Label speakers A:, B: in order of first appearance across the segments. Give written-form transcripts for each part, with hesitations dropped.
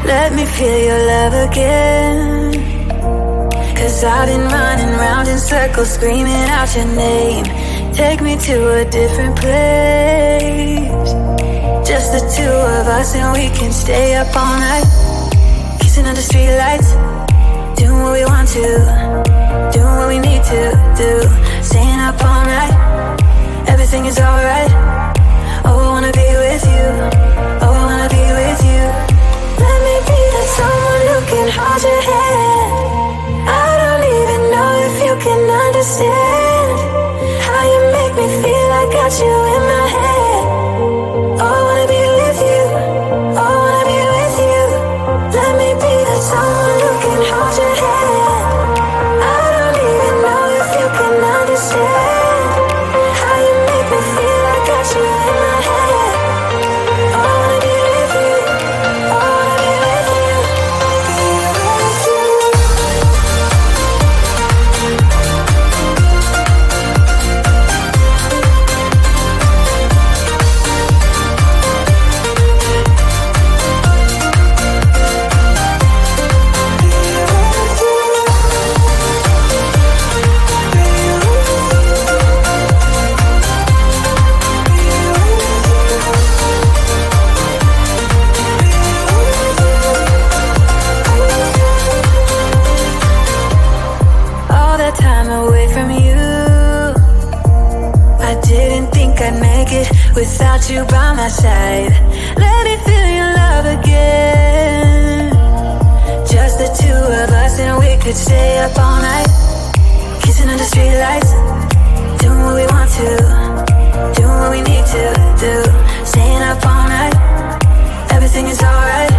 A: Let me feel your love again. 'Cause I've been running round in circles, screaming out your name. Take me to a different place, just the two of us, and we can stay up all night, kissing under streetlights, doing what we want to, doing what we need to do, staying up all night. Everything is alright. Oh, I wanna be with you. Oh, I wanna be with you. Let me be that someone who can hold your hand. I don't even know if you can understand how you make me feel. I got you in my head. Oh, I wanna be with you. Oh, I wanna be with you. Let me be that someone who can hold your hand. I don't even know if you can understand how you make me feel. I got you in my head. Oh, I wanna be with you. Oh, I wanna be with you. Be with you. All that time away from you, I didn't think I'd make it without you by my side. Let me feel your love again, just the two of us, and we could stay up all night, kissing under streetlights, doing what we want to, doing what we need to do, staying up all night. Everything is alright.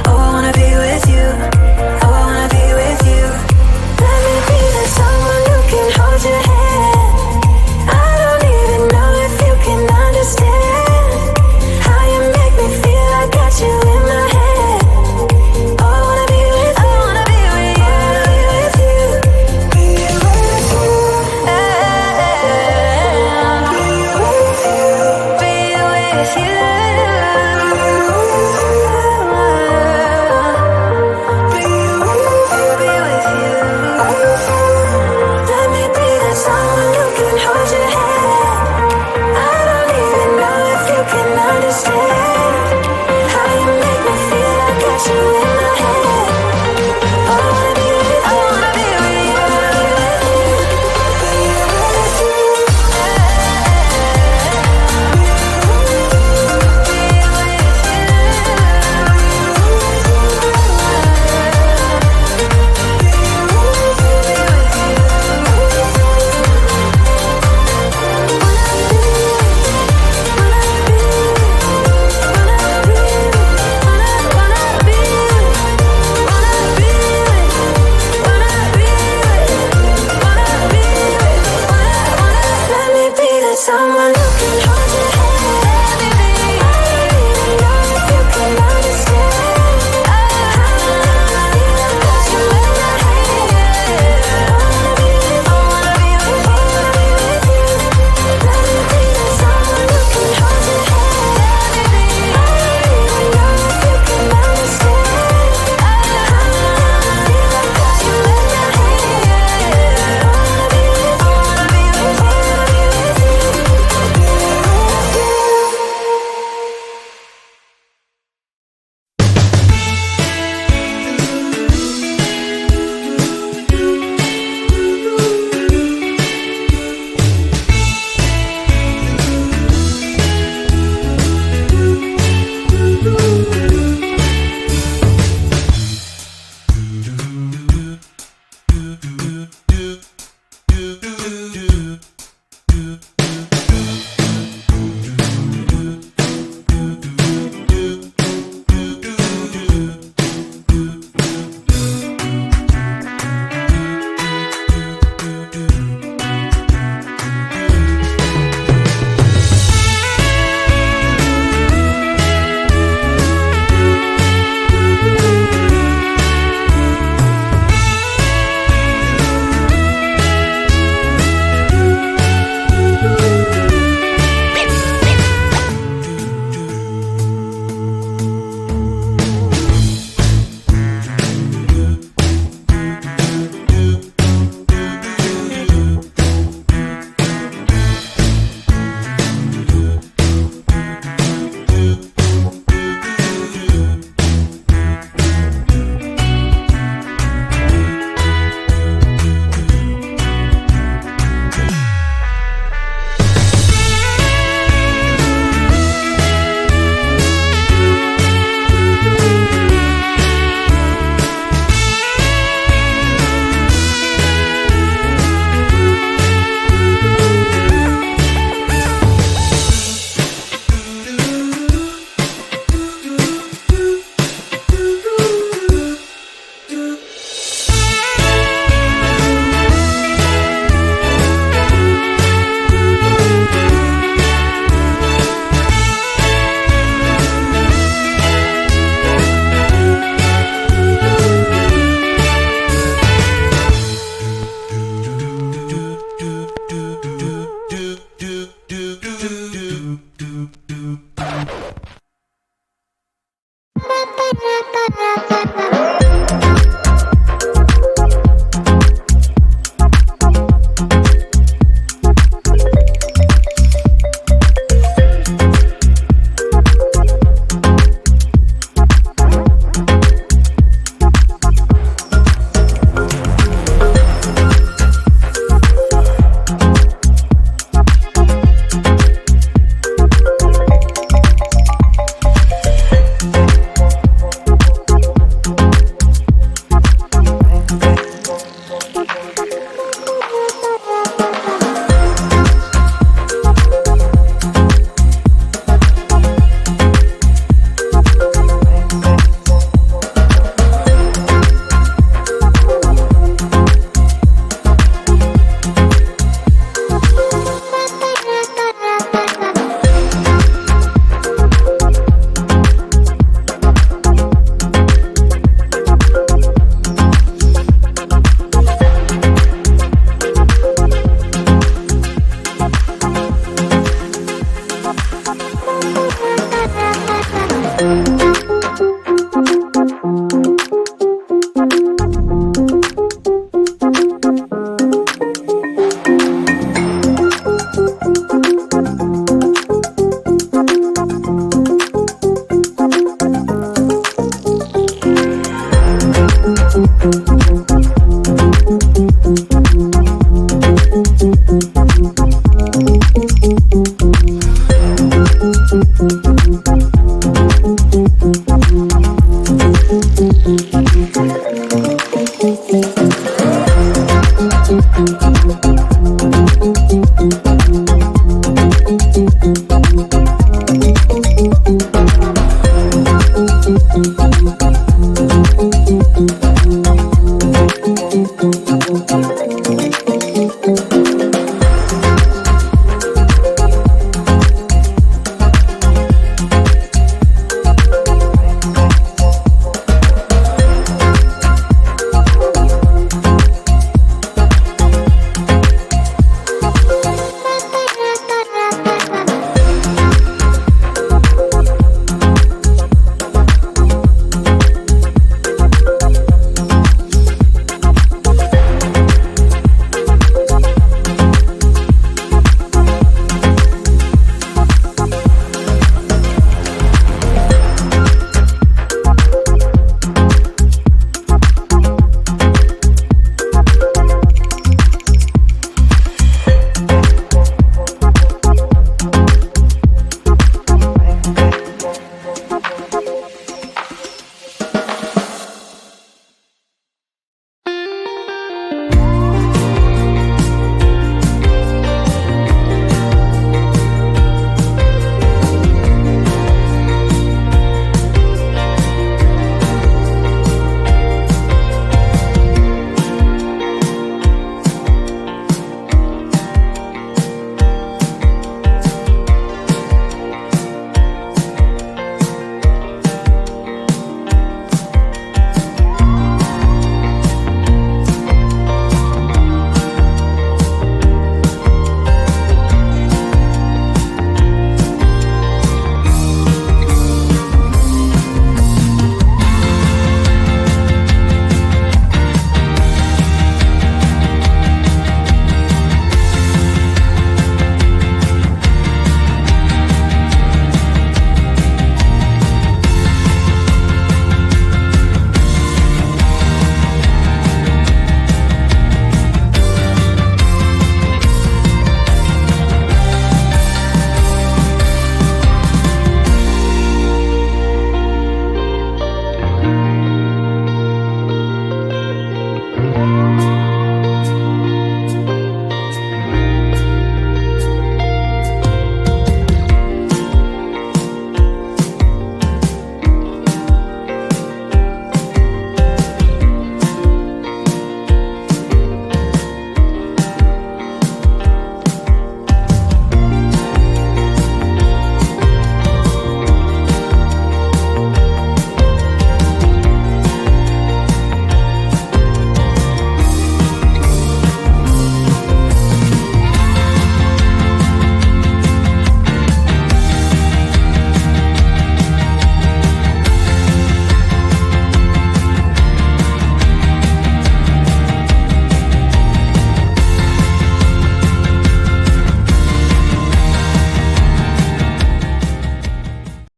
A: Oh, I wanna be with you. Oh, I wanna be with you. Let me be that someone who can hold your hand. I don't even know if you can understand how you make me feel. I got you in my head. Oh, I wanna be with you. I wanna be with you. I wanna be with you. Be with you. Be with you. you.